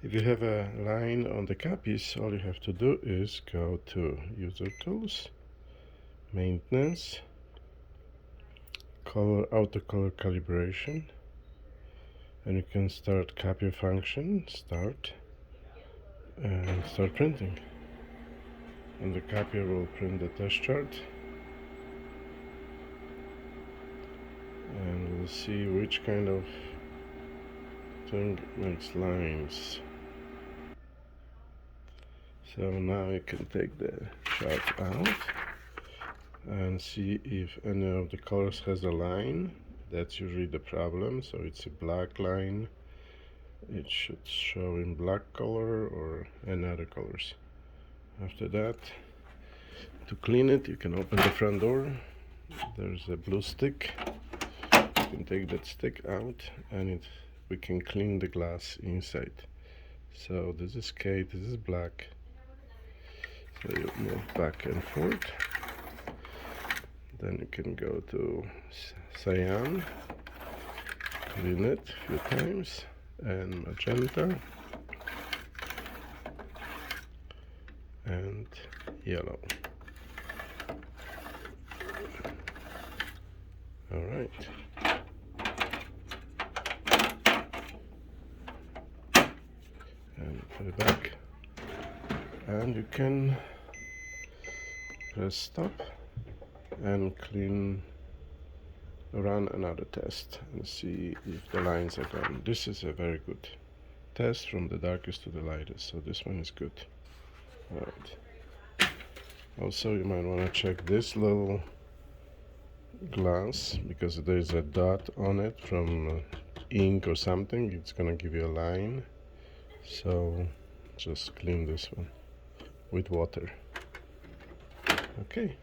If you have a line on the copies, all you have to do is go to User Tools, Maintenance, Auto Color Calibration, and you can start copier function, start, and start printing. And the copier will print the test chart, and we'll see which kind of thing makes lines. So now you can take the chart out and see if any of the colors has a line. That's usually the problem. So it's a black line, it should show in black color or any other colors. After that, to clean it, you can open the front door. There's a blue stick. You can take that stick out and we can clean the glass inside. So this is K, this is black. So you move back and forth. Then you can go to cyan, clean it a few times, and magenta, and yellow. All right. And put it back. And you can press stop and run another test and see if the lines are gone. This is a very good test from the darkest to the lightest, so this one is good. All right. Also, you might want to check this little glass because there's a dot on it from ink or something. It's gonna give you a line, so just clean this one with water. Okay.